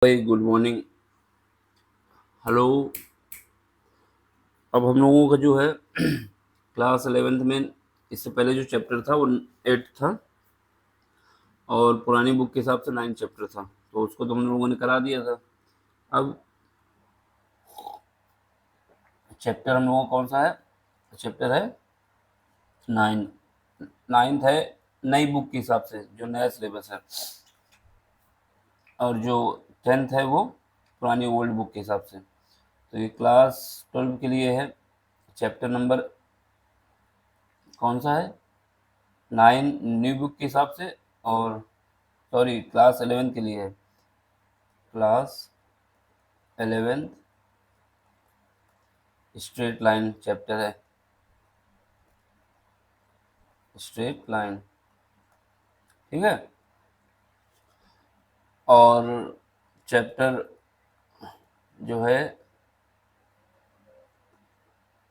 भाई good morning. Hello. अब हम लोगों का जो है क्लास 11th में इससे पहले जो चैप्टर था वो 8 था और पुरानी बुक के हिसाब से 9 चैप्टर था, तो उसको तो हम लोगों ने करा दिया था। अब चैप्टर हम लोगों का कौन सा है? चैप्टर है 9। 9th है नई बुक के हिसाब से, जो नया सिलेबस है, और जो 10th है वो पुरानी ओल्ड बुक के हिसाब से। तो ये क्लास 12 के लिए है। चैप्टर नंबर कौन सा है? 9 न्यू बुक के हिसाब से, और सॉरी क्लास 11 के लिए है। क्लास 11 स्ट्रेट लाइन चैप्टर है। स्ट्रेट लाइन, ठीक है। और चैप्टर जो है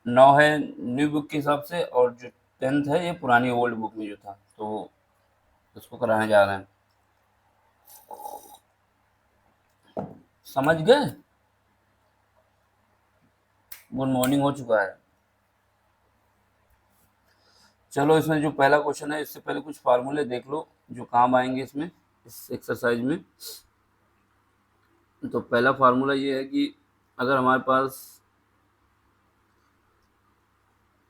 9 है न्यू बुक के हिसाब से, और जो 10th है ये पुरानी ओल्ड बुक में जो था, तो उसको कराने जा रहे हैं। समझ गए? गुड मॉर्निंग हो चुका है। चलो, इसमें जो पहला क्वेश्चन है, इससे पहले कुछ फार्मूले देख लो जो काम आएंगे इसमें, इस एक्सरसाइज में। तो पहला फार्मूला ये है कि अगर हमारे पास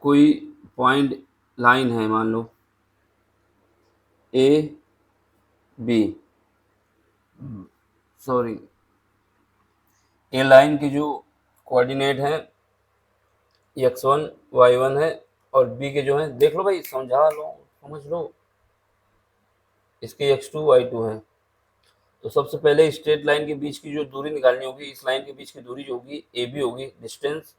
कोई पॉइंट लाइन है, मान लो A B, sorry A line के जो कोऑर्डिनेट हैं x1 y1 है, और बी के जो है, देख लो भाई, समझा लो, समझ लो, इसके x2 y2 है। तो सबसे पहले स्ट्रेट लाइन के बीच की जो दूरी निकालनी होगी, इस लाइन के बीच की दूरी जो होगी ए बी होगी, डिस्टेंस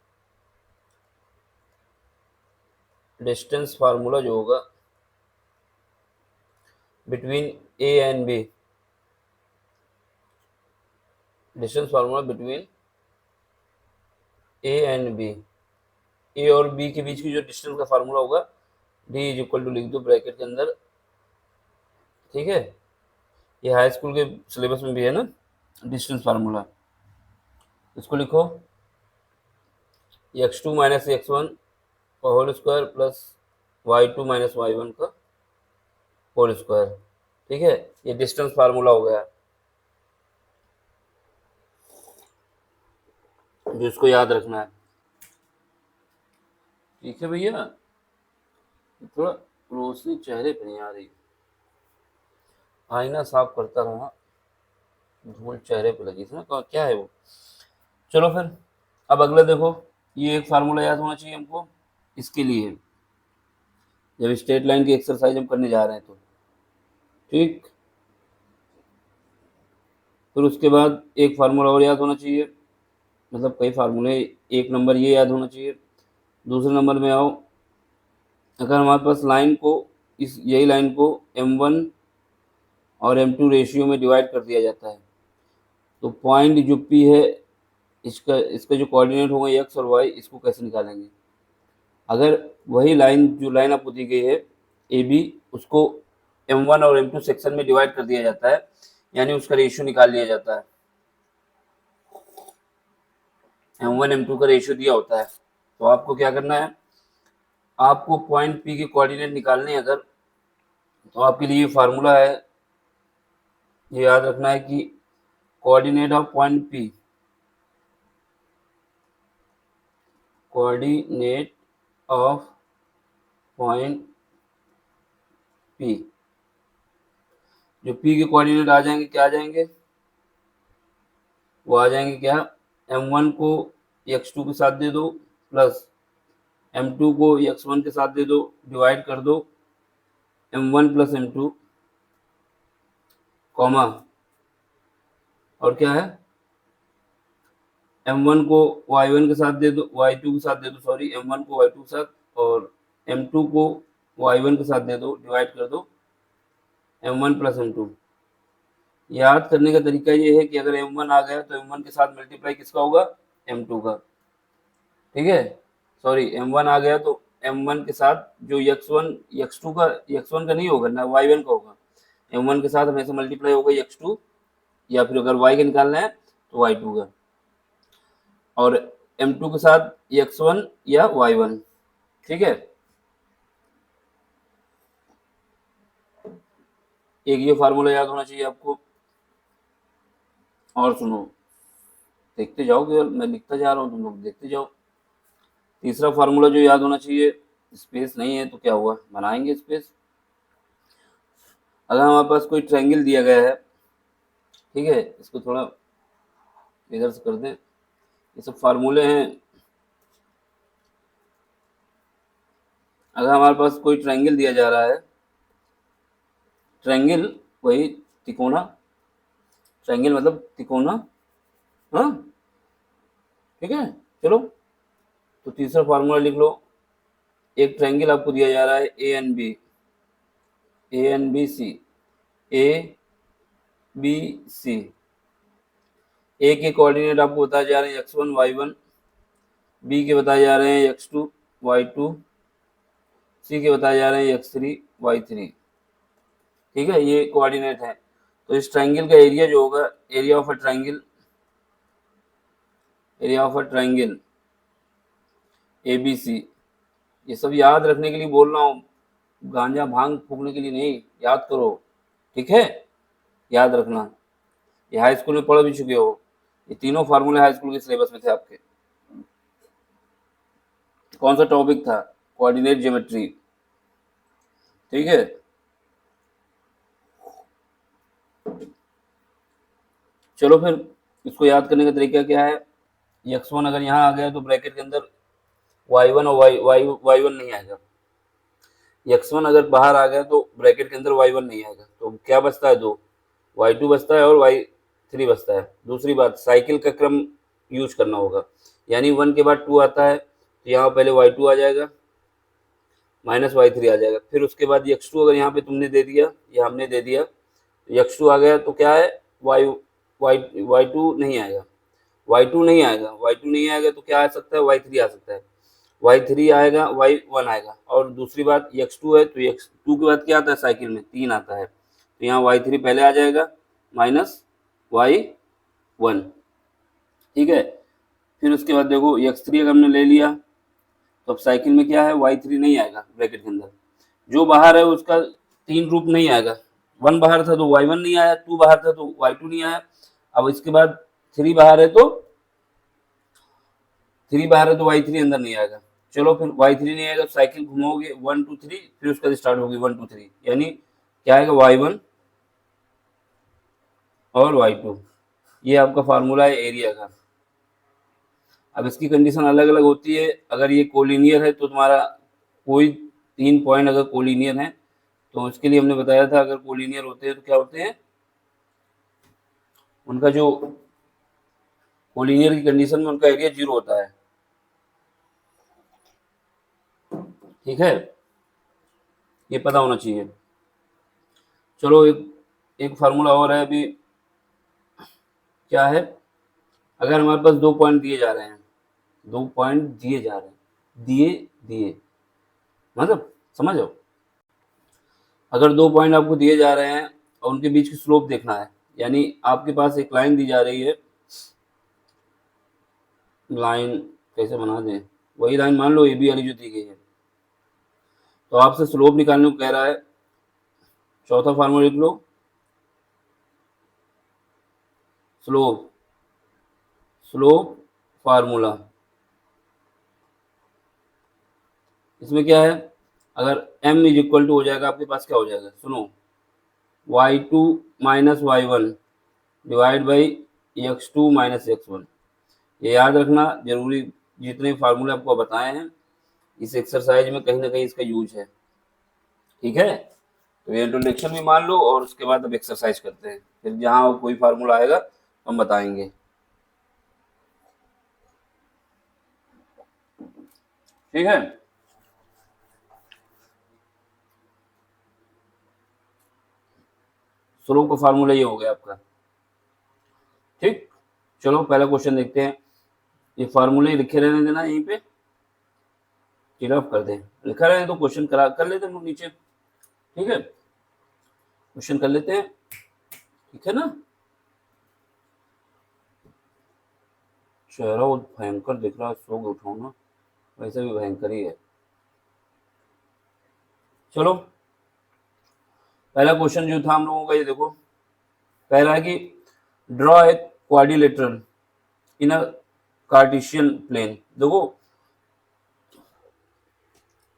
डिस्टेंस फार्मूला जो होगा between A and B, distance formula between A and B, A और बी के बीच की जो डिस्टेंस का फार्मूला होगा, डी इज इक्वल टू लिख दो ब्रैकेट के अंदर, ठीक है। ये हाई स्कूल के सिलेबस में भी है ना, डिस्टेंस फार्मूला। इसको लिखो x2 माइनस x1 का whole square plus y2 minus y1 का होल स्क्वायर, ठीक है। ये डिस्टेंस फार्मूला हो गया, जो इसको याद रखना है, ठीक है भैया। थोड़ा रोशनी चेहरे पे नहीं आ रही, आईना साफ करता रहा, धूल चेहरे पे लगी थी ना, क्या है वो। चलो फिर, अब अगला देखो, ये एक फार्मूला याद होना चाहिए हमको इसके लिए, जब स्ट्रेट लाइन की एक्सरसाइज हम करने जा रहे हैं तो, ठीक। फिर उसके बाद एक फार्मूला और याद होना चाहिए, मतलब कई फार्मूले, एक नंबर ये याद होना चाहिए। दूसरे नंबर में आओ, अगर हमारे पास लाइन को, इस यही लाइन को m1 और m2 रेशियो में डिवाइड कर दिया जाता है, तो पॉइंट जो P है, इसका इसका जो कोऑर्डिनेट होगा x और y, इसको कैसे निकालेंगे? अगर वही लाइन, जो लाइन आपको दी गई है ए बी, उसको m1 और m2 सेक्शन में डिवाइड कर दिया जाता है, यानी उसका रेशियो निकाल लिया जाता है। m1 m2 का रेशियो दिया होता है, तो आपको क्या करना है, आपको पॉइंट P के कोऑर्डिनेट निकालने हैं अगर, तो आपके लिए फार्मूला है, ये याद रखना है कि coordinate of point P, coordinate of point P, जो P के कोऑर्डिनेट आ जाएंगे, क्या आ जाएंगे, वो आ जाएंगे क्या, m1 को x2 के साथ दे दो, प्लस m2 को x1 के साथ दे दो, डिवाइड कर दो m1 प्लस m2, कॉमा, और क्या है, m1 को y1 के साथ दे दो, y2 के साथ दे दो, सॉरी m1 को y2 के साथ, और m2 को y1 के साथ दे दो, डिवाइड कर दो m1 प्लस m2। याद करने का तरीका ये है कि अगर m1 आ गया तो m1 के साथ मल्टीप्लाई किसका होगा, m2 का, ठीक है। सॉरी, m1 आ गया तो m1 के साथ जो x1 x2 का, x1 का नहीं होगा ना, y1 का होगा, m1 के साथ हमेशा मल्टीप्लाई होगा x2, या फिर अगर y का निकालना है तो y2 का, और m2 के साथ x1 या y1। ठीक है, एक ये फार्मूला याद होना चाहिए आपको। और सुनो, देखते जाओ, केवल मैं लिखता जा रहा हूँ, तुम लोग देखते जाओ। तीसरा फार्मूला जो याद होना चाहिए, स्पेस नहीं है तो क्या हुआ, बनाएंगे स्पेस। अगर हमारे पास कोई ट्रायंगल दिया गया है, ठीक है, इसको थोड़ा इधर से कर दें, ये सब फार्मूले हैं। अगर हमारे पास कोई ट्रायंगल दिया जा रहा है, ट्रायंगल वही तिकोना, ट्रायंगल मतलब तिकोना, हाँ, ठीक है। चलो, तो तीसरा फार्मूला लिख लो। एक ट्रायंगल आपको दिया जा रहा है A and B, A and B C, A B C. A के कोऑर्डिनेट आपको बताए जा रहे हैं x1 y1, बी के बताए जा रहे हैं x2 y2, सी के बताए जा रहे हैं x3 y3। ठीक है, ये कोऑर्डिनेट है। तो इस ट्रायंगल का एरिया जो होगा, area of a triangle, area of a triangle A B C, ये सब याद रखने के लिए बोल रहा हूँ, गांजा भांग फूकने के लिए नहीं, याद करो, ठीक है, याद रखना। ये हाई स्कूल में पढ़ भी चुके हो, ये तीनों फार्मूले हाई स्कूल के सिलेबस में थे आपके। कौन सा टॉपिक था, कोऑर्डिनेट ज्योमेट्री, ठीक है। चलो फिर, इसको याद करने का तरीका क्या है, x1 अगर यहाँ आ गया तो ब्रैकेट के अंदर y1 और y1 नहीं आएगा। x1 अगर बाहर आ गया तो ब्रैकेट के अंदर y1 नहीं आएगा, तो क्या बचता है, दो, y2 बचता है और y3 बचता है। दूसरी बात, साइकिल का क्रम यूज करना होगा, यानी 1 के बाद 2 आता है तो यहाँ पहले y2 आ जाएगा, माइनस y3 आ जाएगा, फिर उसके बाद x2 अगर यहाँ पे तुमने दे दिया या हमने दे दिया तो x2 आ गया, तो क्या है, y2 नहीं आएगा, y2 नहीं आएगा, y2 नहीं आएगा तो क्या आ सकता है, y3 आ सकता है, y3 आएगा, y1 आएगा। और दूसरी बात, x2 है तो x2 के बाद क्या आता है, साइकिल में 3 आता है, तो यहाँ y3 पहले आ जाएगा माइनस y1। ठीक है, फिर उसके बाद देखो x3 अगर हमने ले लिया तो अब साइकिल में क्या है, y3 नहीं आएगा ब्रैकेट के अंदर, जो बाहर है उसका 3 रूप नहीं आएगा, 1 बाहर था तो y1 नहीं आया, 2 बाहर था तो y2 नहीं आया। अब इसके बाद 3 बाहर है तो 3 बाहर है तो y3 अंदर नहीं आएगा। चलो फिर y3 नहीं आएगा, साइकिल घुमाओगे 1 2 3, फिर उसका स्टार्ट होगी 1 2 3, यानी क्या आएगा, y1 और y2। ये आपका फार्मूला है एरिया का। अब इसकी कंडीशन अलग अलग होती है, अगर ये कोलिनियर है तो तुम्हारा कोई 3 पॉइंट अगर कोलिनियर है तो उसके लिए हमने बताया था, अगर कोलिनियर होते हैं तो क्या होते हैं, उनका जो कोलिनियर की कंडीशन में उनका एरिया 0 होता है। ठीक है, ये पता होना चाहिए। चलो, एक फार्मूला और है अभी, क्या है, अगर हमारे पास 2 पॉइंट दिए जा रहे हैं, 2 पॉइंट दिए जा रहे हैं, दिए दिए मतलब समझो, अगर 2 पॉइंट आपको दिए जा रहे हैं और उनके बीच की स्लोप देखना है, यानी आपके पास एक लाइन दी जा रही है, लाइन कैसे बना दें, वही लाइन मान लो ए बी वाली जो दी गई है, तो आपसे स्लोप निकालने को कह रहा है। चौथा फार्मूला लिख लो, स्लोप, स्लोप फार्मूला। इसमें क्या है, अगर m इज इक्वल टू हो जाएगा, आपके पास क्या हो जाएगा, सुनो, y2 minus y1 divide by x2 minus x1। ये याद रखना जरूरी, जितने फार्मूले आपको बताए हैं इस एक्सरसाइज में कहीं ना कहीं इसका यूज है। ठीक है, तो ये इंट्रोडक्शन भी मान लो, और उसके बाद अब एक्सरसाइज करते हैं, फिर जहाँ कोई फार्मूला आएगा हम बताएंगे। ठीक है, स्लोप का फार्मूला ये हो गया आपका। ठीक, चलो पहला क्वेश्चन देखते हैं। ये फार्मूले लिखे रहने देना, यहीं पे टिक ऑफ कर दें, लिखा रहे तो क्वेश्चन करा कर लेते हैं नीचे। ठीक है, क्वेश्चन कर लेते हैं, ठीक है ना। चेहरा वो भयंकर दिख रहा है, सो के उठाऊं ना, वैसे भी भयंकर ही है। चलो, पहला क्वेश्चन जो था हम लोगों का, ये देखो, पहला है कि draw a quadrilateral in a Cartesian plane. देखो,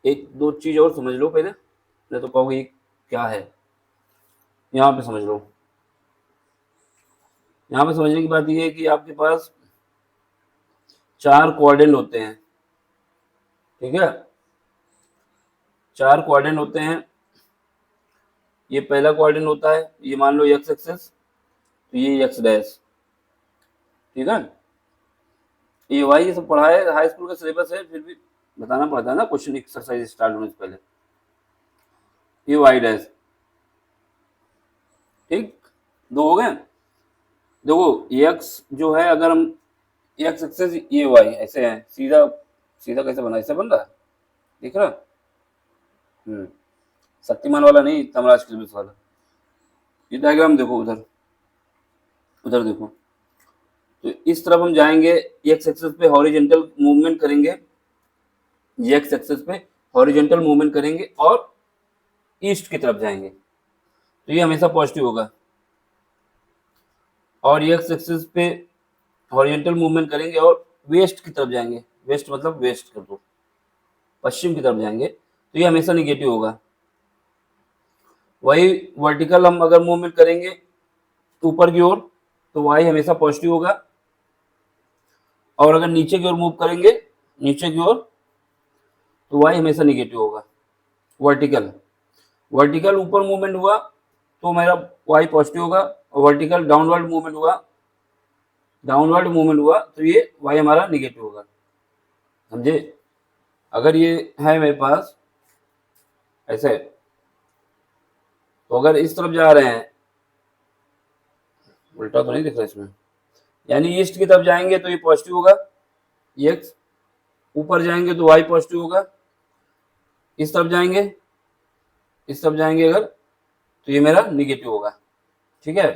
एक दो चीज और समझ लो पहले, नहीं तो कहोगे ये क्या है। यहाँ पे समझ लो, यहाँ पे समझने की बात ये है कि आपके पास चार क्वाड्रेंट होते हैं, ठीक है, चार क्वाड्रेंट होते हैं। ये पहला क्वाड्रेंट होता है, ये मान लो एक्स एक्सेस, तो ये एक्स डैश, ठीक है। ये वाई, ये सब पढ़ा है, हाई स्कूल का सिलेबस है, फिर भी बताना पड़ता है ना क्वेश्चन एक्सरसाइज स्टार्ट होने से पहले। ये वाई डैश, ठीक, दो हो गए। देखो, एक्स जो है, अगर हम एक्स एक्सेस, ये वाई ऐसे है, सीधा सीधा कैसे बना, ऐसे बन रहा है, दिख रहा। शक्तिमान वाला नहीं, तमराज क्लिप्स वाला। ये डायग्राम देखो, उधर उधर देखो, तो इस तरफ हम जाएंगे, एक्स एक्सेस पे हॉरिजेंटल मूवमेंट करेंगे, एक्स एक्सेस पे हॉरिजेंटल मूवमेंट करेंगे और ईस्ट की तरफ जाएंगे, तो ये हमेशा पॉजिटिव होगा। और एक्स एक्सेस पे हॉरिजेंटल मूवमेंट करेंगे और वेस्ट की तरफ जाएंगे, वेस्ट मतलब वेस्ट कर दो, पश्चिम की तरफ जाएंगे, तो ये हमेशा निगेटिव होगा। वही वर्टिकल हम अगर मूवमेंट करेंगे ऊपर की ओर, तो वाई हमेशा पॉजिटिव होगा। और अगर नीचे की ओर मूव करेंगे, नीचे की ओर, तो वाई हमेशा निगेटिव होगा। वर्टिकल, वर्टिकल ऊपर मूवमेंट हुआ तो मेरा वाई पॉजिटिव होगा, और वर्टिकल डाउनवर्ड मूवमेंट हुआ, डाउनवर्ड मूवमेंट हुआ तो ये वाई हमारा निगेटिव होगा, समझे। अगर ये है मेरे पास ऐसे, तो अगर इस तरफ जा रहे हैं, उल्टा तो नहीं दिख रहा इसमें, यानी ईस्ट की तरफ जाएंगे तो ये पॉजिटिव होगा, एक्स, ऊपर जाएंगे तो वाई पॉजिटिव होगा, इस तरफ जाएंगे, इस तरफ जाएंगे अगर, तो ये मेरा निगेटिव होगा, ठीक है।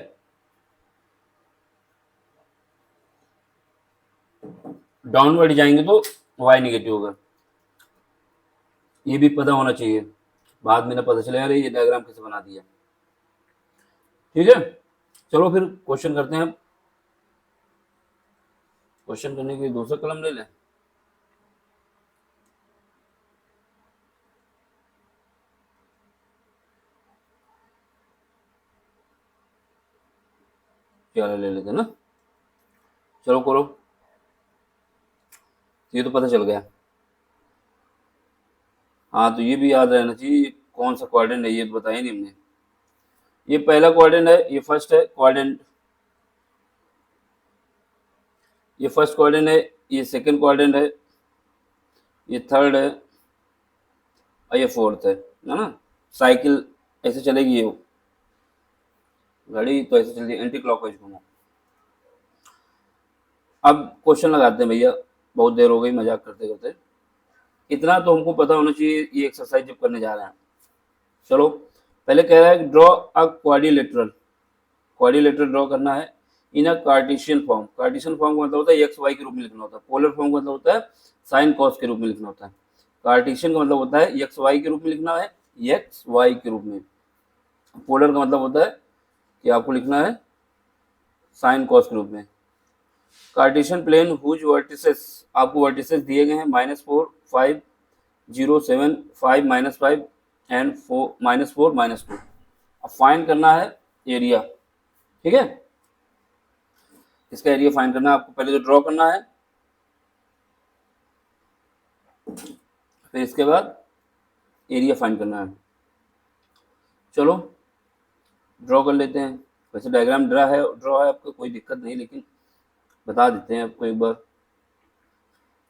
डाउनवर्ड जाएंगे तो वाई निगेटिव होगा, ये भी पता होना चाहिए, बाद में ना पता चले यार ये डायग्राम कैसे बना दिया, ठीक है। चलो फिर क्वेश्चन करते हैं। क्वेश्चन करने के लिए दूसरा कलम ले लें। क्या ले लेते हैं ना, चलो करो, ये तो पता चल गया। हाँ, तो ये भी याद रहना चाहिए कौन सा क्वाड्रेंट है, ये तो बताया नहीं हमने। ये पहला क्वाड्रेंट है, ये फर्स्ट है क्वाड्रेंट, ये फर्स्ट क्वाड्रेंट है, ये सेकंड क्वाड्रेंट है, ये थर्ड है, और ये फोर्थ है ना। साइकिल ऐसे चलेगी, ये घड़ी तो ऐसे चलती है एंटी क्लॉकवाइज घूमो। अब क्वेश्चन लगाते हैं भैया, बहुत देर हो गई मजाक करते करते। इतना तो हमको पता होना चाहिए ये एक्सरसाइज जब करने जा रहे हैं। चलो, पहले कह रहा है draw a quadrilateral, quadrilateral draw करना है इन a Cartesian form. Cartesian form का मतलब होता है एक्स वाई के रूप में लिखना होता है, पोलर फॉर्म का मतलब होता है साइन कॉस के रूप में लिखना होता है। कार्टेशियन का मतलब होता है एक्स वाई के रूप में लिखना है, एक्स वाई के रूप में। पोलर का मतलब होता है कि आपको लिखना है साइन कॉस के रूप में। कार्टेशियन प्लेन हुज वर्टिसेस, आपको वर्टिसेस दिए गए हैं -4, 5, 0, 7, 5, -5 एंड 4, -4, -2। अब फाइंड करना है एरिया, ठीक है। इसका एरिया फाइंड करना है आपको, पहले तो ड्रॉ करना है, फिर इसके बाद एरिया फाइंड करना है। चलो ड्रॉ कर लेते हैं। वैसे डायग्राम ड्रॉ है आपको, कोई दिक्कत नहीं, लेकिन बता देते हैं आपको एक बार,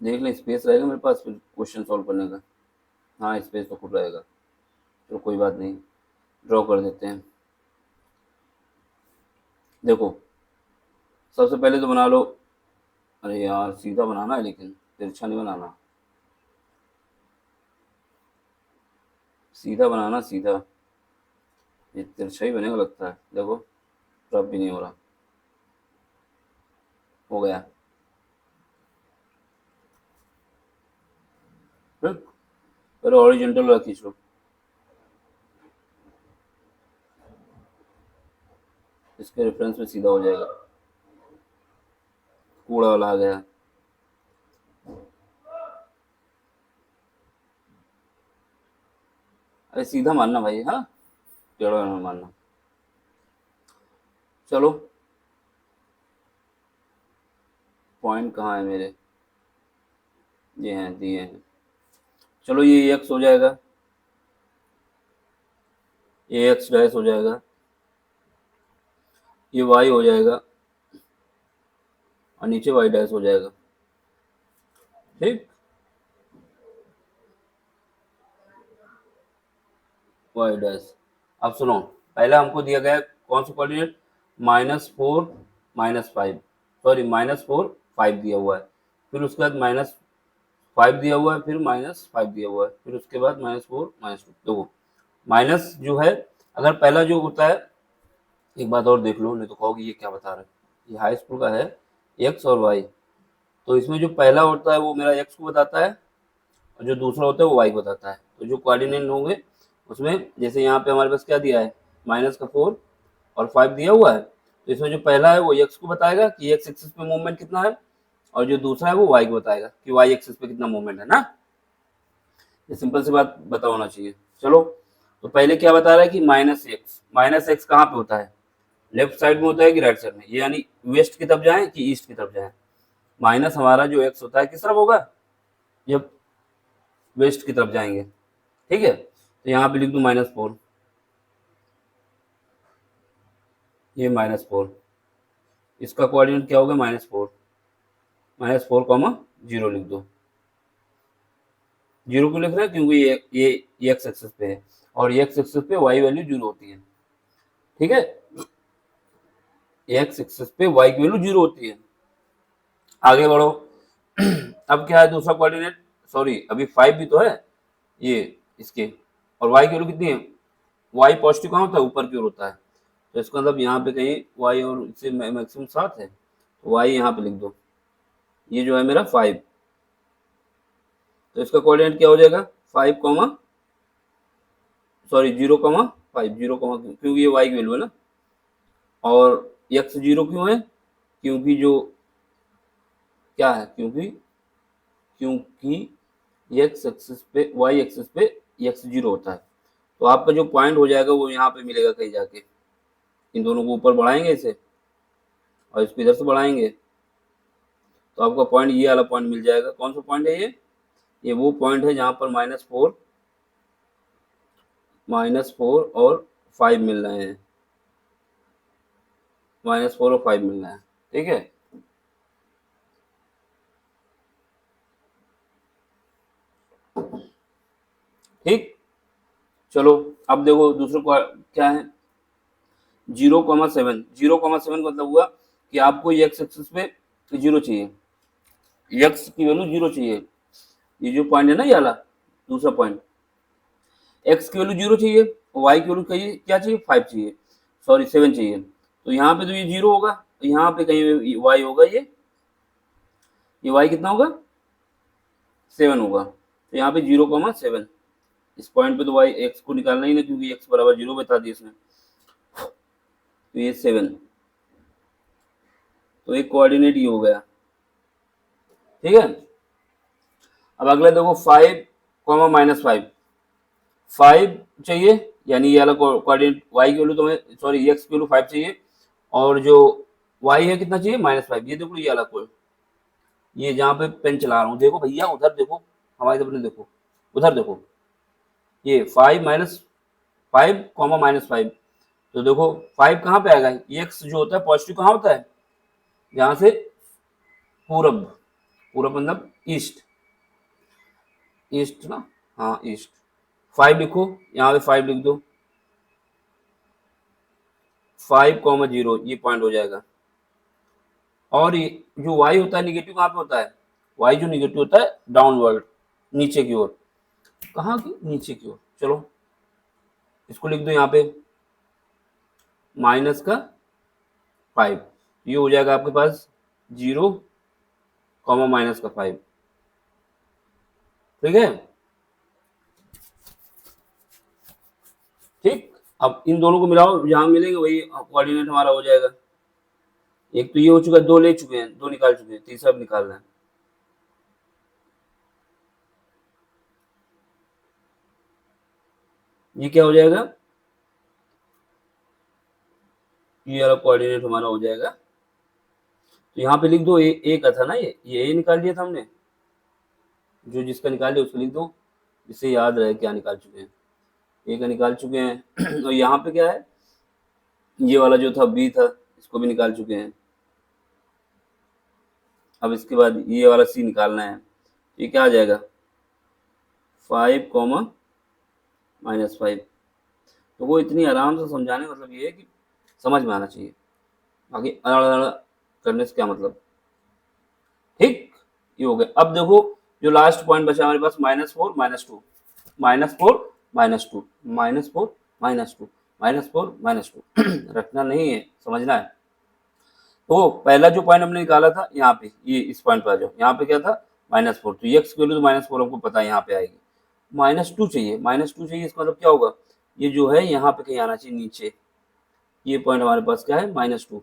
देख लें, स्पेस रहेगा मेरे पास फिर क्वेश्चन सॉल्व करने का। हाँ, स्पेस तो खुद रहेगा, चलो कोई बात नहीं, ड्रॉ कर देते हैं। देखो, सबसे पहले तो बना लो, अरे यार सीधा बनाना है लेकिन तिरछा नहीं बनाना, सीधा बनाना, सीधा, ये तिरछा ही बनेगा लगता है। देखो, रब भी नहीं हो रहा, हो गया। पहले हॉरिजॉन्टल वाला खींच लो, इसके रेफरेंस में सीधा हो जाएगा। कूड़ा वाला आ गया। अरे सीधा मानना भाई, हाँ, टेढ़ा ना मानना। चलो, पॉइंट कहाँ है मेरे, ये हैं, दिए हैं। चलो ये एक्स हो जाएगा, ये एक्स डैश हो जाएगा, ये वाई हो जाएगा और नीचे वाई डैश हो जाएगा। ठीक, वाई डैश। अब सुनो, पहला हमको दिया गया है कौन सा कोऑर्डिनेट, -4 -5, सॉरी -4 5 दिया हुआ है, फिर उसके बाद -5 दिया हुआ है, फिर -5 दिया हुआ है, फिर उसके बाद -4 -2। देखो माइनस जो है, अगर पहला जो होता है, एक बात और देख लो, नहीं तो कहोगे ये क्या बता रहे हैं, ये हाई स्कूल का है, एक्स और वाई। तो इसमें जो पहला होता है वो मेरा एक्स को बताता है, और जो दूसरा होता है वो वाई को बताता है। तो जो कोऑर्डिनेट होंगे उसमें, जैसे यहाँ पे हमारे पास क्या दिया है, -4 और 5 दिया हुआ है, तो इसमें जो पहला है वो एक्स को बताएगा कि एक्स एक्सिस पे मूवमेंट कितना है, और जो दूसरा है वो वाई को बताएगा कि वाई एक्सिस पे कितना मूवमेंट है ना। ये सिंपल सी बात बता होना चाहिए। चलो, तो पहले क्या बता रहा है कि -x कहाँ पे होता है, लेफ्ट साइड में होता है कि राइट साइड में, ये यानी वेस्ट की तरफ जाए कि ईस्ट की तरफ जाए। माइनस हमारा जो एक्स होता है किस तरफ होगा, जब वेस्ट की तरफ जाएंगे। ठीक है, तो यहाँ पे लिख दूं -4, ये -4, इसका कोऑर्डिनेट क्या होगा, -4, -4, 0 लिख दो। 0 क्यों लिख रहे हैं, क्योंकि ये एक्स एक्सिस पे है, और ये एक्स एक्सिस पे वाई वैल्यू 0 होती है। ठीक है, एक्स एक्सिस पे वाई की वैल्यू 0 होती है। आगे बढ़ो। अब क्या है दूसरा कोऑर्डिनेट, सॉरी अभी 5 भी तो है ये इसके, और वाई की वैल्यू कितनी है, वाई पॉजिटिव कहाँ होता है, ऊपर की ओर होता है, तो इसका मतलब यहाँ पे कहीं वाई और इससे मैक्सिमम 7 है, तो वाई यहाँ पे लिख दो, ये जो है मेरा 5, तो इसका कोऑर्डिनेट क्या हो जाएगा, 5 सॉरी 0,5, 0, क्योंकि ये वाई की वैल्यू है ना, और एक्स 0 क्यों है, क्योंकि जो क्या है, क्योंकि एक्स एक्सिस पे, वाई एक्सिस पे एक्स 0 होता है, तो आपका जो पॉइंट हो जाएगा वो यहाँ पे मिलेगा कहीं जाके, इन दोनों को ऊपर बढ़ाएंगे इसे, और इसको इधर से बढ़ाएंगे, तो आपका पॉइंट ये वाला पॉइंट मिल जाएगा। कौन सा पॉइंट है ये वो पॉइंट है जहाँ पर -4 और 5 मिल रहे हैं, -4 और 5 मिल रहे हैं। ठीक है, ठीक। चलो, अब देखो दूसरे को क्या है, 0,7, 0,7 का मतलब हुआ कि आपको ये एक्स एक्सिस पे 0 चाहिए, एक्स की वैल्यू 0 चाहिए, ये जो पॉइंट है ना ये वाला दूसरा पॉइंट, एक्स की वैल्यू 0 चाहिए, वाई की वैल्यू क्या चाहिए, 5 चाहिए, सॉरी 7 चाहिए, तो यहाँ पे तो ये 0 होगा, तो यहाँ पे कहीं वाई होगा, ये वाई कितना होगा, 7 होगा, तो यहाँ पे 0,7, इस पॉइंट पे तो वाई एक्स को निकालना ही नहीं, क्योंकि एक्स बराबर 0 बता दिया इसने, तो ये 7, तो एक कोऑर्डिनेट ये हो गया। ठीक है, अब अगला देखो 5, -5, 5 चाहिए, यानी ये वाला कोऑर्डिनेट वाई की वैल्यू तो सॉरी एक्स की वैल्यू 5 चाहिए, और जो वाई है कितना चाहिए, -5। ये देखो ये वाला कोई, ये जहाँ पे पेन चला रहा हूँ, देखो भैया उधर देखो, हमारी तरफ देखो, उधर देखो, ये 5, तो देखो 5 कहाँ पे आएगा, ये एक्स जो होता है पॉजिटिव कहाँ होता है, यहाँ से पूरब, पूरब मतलब ईस्ट, ईस्ट ना, हाँ ईस्ट। 5 लिखो, यहाँ पे 5 लिख दो, 5,0 ये पॉइंट हो जाएगा। और ये जो वाई होता है निगेटिव कहाँ पे होता है, वाई जो निगेटिव होता है डाउनवर्ड, नीचे की ओर, कहाँ की, नीचे की ओर। चलो इसको लिख दो यहाँ पे -5, ये हो जाएगा आपके पास 0, -5। ठीक है, ठीक, अब इन दोनों को मिलाओ, जहां मिलेंगे वही कोऑर्डिनेट हमारा हो जाएगा। एक तो ये हो चुका है, दो ले चुके हैं, दो निकाल चुके हैं, तीसरा अब निकालना है। ये क्या हो जाएगा, ये वाला कोऑर्डिनेट हमारा हो जाएगा। तो यहाँ पे लिख दो ए का था ना, ये ए निकाल लिया था हमने, जो जिसका निकाल लिया उसको लिख दो, जिससे याद रहे क्या निकाल चुके हैं। ए का निकाल चुके हैं और यहाँ पे क्या है, ये वाला जो था बी था, इसको भी निकाल चुके हैं। अब इसके बाद ये वाला सी निकालना है। ये क्या आ जाएगा, 5 कॉमा -5। तो वो इतनी आराम से समझाने का मतलब ये है कि समझ में आना चाहिए, बाकी अड़ अड़ करने से क्या मतलब। ठीक, ये हो गया। अब देखो जो लास्ट पॉइंट बचा हमारे पास, -4 -2, -4 -2, -4 -2, -4 -2 रखना नहीं है, समझना है। तो पहला जो पॉइंट हमने निकाला था यहाँ पे, ये इस पॉइंट पर आ जाओ, यहाँ पे क्या था -4, तो एक्स की वैल्यू तो -4 हमको पता है यहाँ पे आएगी। -2 चाहिए, -2 चाहिए, इसका मतलब क्या होगा, ये जो है यहाँ पे कहीं आना चाहिए नीचे। ये पॉइंट हमारे पास क्या है, -2,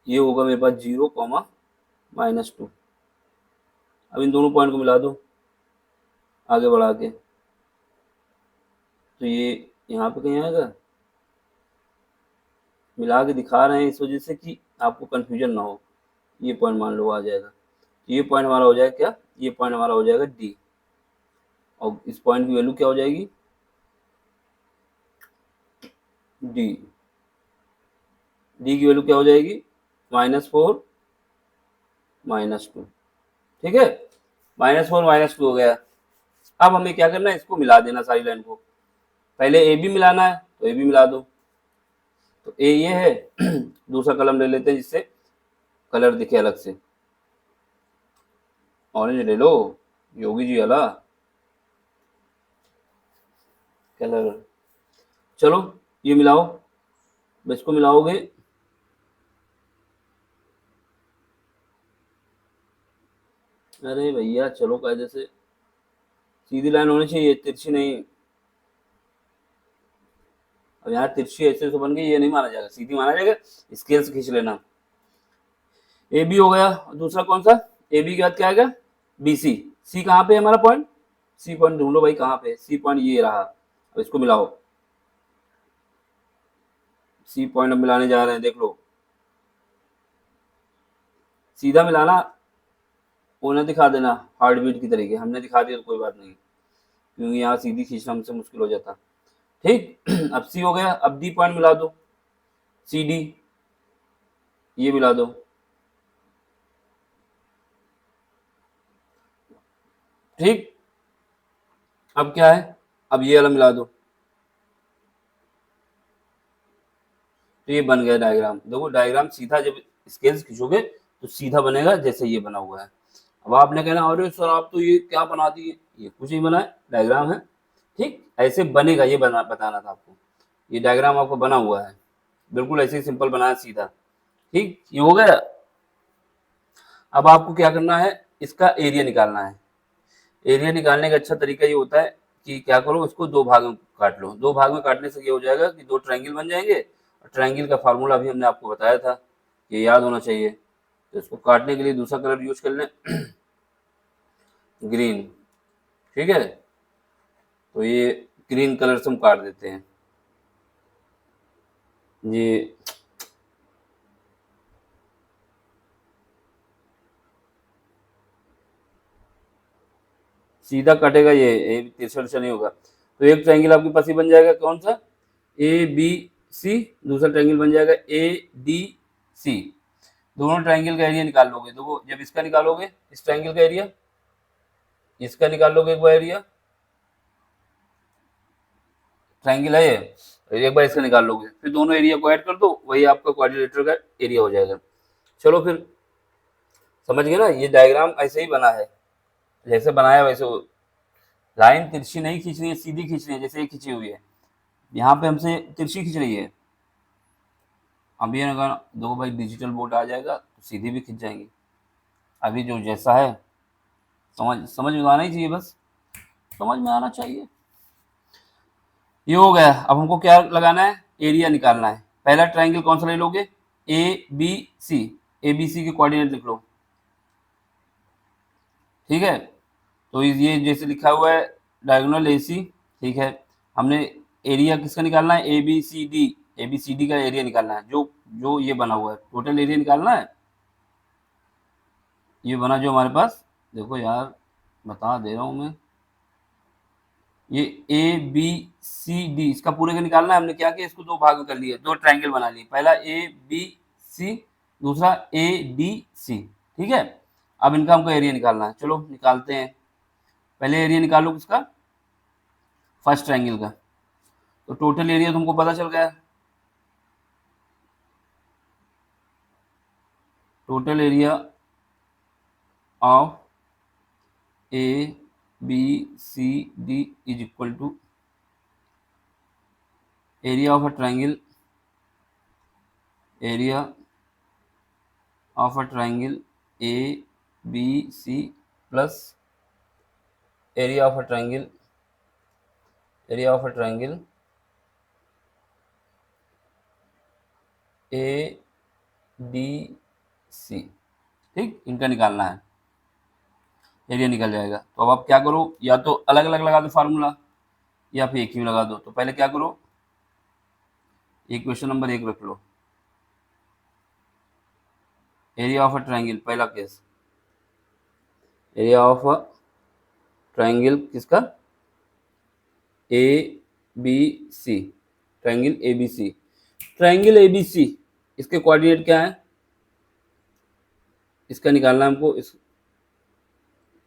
ये होगा मेरे पास 0 कॉमा -2। अब इन दोनों पॉइंट को मिला दो आगे बढ़ा के, तो ये यहाँ पे कहीं आएगा। मिला के दिखा रहे हैं इस वजह से कि आपको कंफ्यूजन ना हो। ये पॉइंट मान लो आ जाएगा, ये पॉइंट हमारा हो जाएगा क्या, ये पॉइंट हमारा हो जाएगा डी, और इस पॉइंट की वैल्यू क्या हो जाएगी, डी। डी की वैल्यू क्या हो जाएगी, -4 -2। ठीक है, -4 -2 हो गया। अब हमें क्या करना है, इसको मिला देना सारी लाइन को। पहले ए बी मिलाना है, तो ए बी मिला दो। तो ए ये है दूसरा कलम ले लेते हैं जिससे कलर दिखे अलग से। ऑरेंज ले लो, योगी जी वाला कलर। चलो ये मिलाओ, इसको मिलाओगे, अरे भैया चलो कायदे से, सीधी लाइन होनी चाहिए, तिरछी नहीं। अब यहाँ तिरछी ऐसे से बन गई, ये नहीं माना जाएगा, सीधी माना जाएगा, स्केल से खींच लेना। ए बी हो गया, दूसरा कौन सा, ए बी के बाद क्या आएगा, बी सी। सी कहाँ पे है हमारा पॉइंट, सी पॉइंट ढूंढो भाई कहाँ पे, सी पॉइंट ये रहा। अब इसको मिलाओ, सी पॉइंट अब मिलाने जा रहे हैं, देख लो। सीधा मिलाना, वो ना दिखा देना हार्ट बीट की तरीके, हमने दिखा दिया तो कोई बात नहीं, क्योंकि यहाँ सीधी खींचना हमसे मुश्किल हो जाता। ठीक अब सी हो गया, अब डी पॉइंट मिला दो, सी डी, ये मिला दो। ठीक, अब क्या है, अब ये वाला मिला दो, तो ये बन गया डायग्राम। देखो डायग्राम सीधा जब स्केल खींचोगे तो सीधा बनेगा जैसे ये बना हुआ है। अब आपने कहना अरे सर आप तो ये क्या बना दिए, ये कुछ नहीं बना है, डायग्राम है। ठीक ऐसे बनेगा, ये बताना था आपको। ये डायग्राम आपको बना हुआ है, बिल्कुल ऐसे ही सिंपल बनाया सीधा। ठीक, ये हो गया। अब आपको क्या करना है, इसका एरिया निकालना है। एरिया निकालने का अच्छा तरीका ये होता है कि क्या करो, इसको दो भाग में काट लो। दो भाग में काटने से ये हो जाएगा कि दो ट्रायंगल बन जाएंगे। और ट्रायंगल का फार्मूला भी हमने आपको बताया था, ये याद होना चाहिए। तो इसको काटने के लिए दूसरा कलर यूज कर लें ग्रीन। ठीक है, तो ये ग्रीन कलर से हम काट देते हैं ये। सीधा कटेगा ये तिरछा तिरछा नहीं होगा। तो एक ट्रायंगल आपके पास ही बन जाएगा, कौन सा, ए बी सी। दूसरा ट्रायंगल बन जाएगा ए डी सी। दोनों ट्रायंगल का एरिया निकाल लोगे। देखो जब इसका निकालोगे, इस ट्रायंगल का एरिया, इसका निकाल लोगे एक बार एरिया, ट्रायंगल है ये, एक बार इसका निकाल लोगे, फिर दोनों एरिया को ऐड कर दो, वही आपका क्वाड्रिलेटरल का एरिया हो जाएगा। चलो फिर समझ गए ना, ये डायग्राम ऐसे ही बना है, जैसे बनाया वैसे। लाइन तिरछी नहीं खींचनी है, सीधी खींचनी है, जैसे ये खींची हुई है। यहाँ पे हमसे तिरछी खींच रही है। अभी अगर दो भाई डिजिटल बोर्ड आ जाएगा तो सीधी भी खींच जाएंगी। अभी जो जैसा है समझ समझ में आना ही चाहिए, बस समझ में आना चाहिए। ये हो गया। अब हमको क्या लगाना है, एरिया निकालना है। पहला ट्राइंगल कौन सा ले लोगे, ए बी सी, ए बी सी के कोऑर्डिनेट लिख लो, ठीक है। तो ये जैसे लिखा हुआ है डायगोनल ए सी, ठीक है। हमने एरिया किसका निकालना है, A B C D, A B C D का एरिया निकालना है, जो जो ये बना हुआ है टोटल एरिया निकालना है। ये बना जो हमारे पास, देखो यार बता दे रहा हूँ मैं, ये ए बी सी डी इसका पूरे का निकालना है। हमने क्या किया, इसको दो भाग में कर लिए, दो ट्राइंगल बना लिए, पहला ए बी सी, दूसरा ए डी सी, ठीक है। अब इनका हमको एरिया निकालना है, चलो निकालते हैं। पहले एरिया निकालो किसका, फर्स्ट ट्राइंगल का। तो टोटल एरिया तुमको पता चल गया, total area of A B C D is equal to area of a triangle, area of a triangle A B C plus area of a triangle, area of a triangle A D C, ठीक। इनका निकालना है, area निकल जाएगा। तो अब आप क्या करो, या तो अलग अलग लगा दो फार्मूला, या फिर एक ही में लगा दो। तो पहले क्या करो, इक्वेशन नंबर 1 रख लो, एरिया ऑफ अ ट्राइंगल, पहला केस, एरिया ऑफ अ ट्राइंगल किसका, A B C, triangle A B C, triangle A B C, इसके कोऑर्डिनेट क्या है, इसका निकालना है हमको।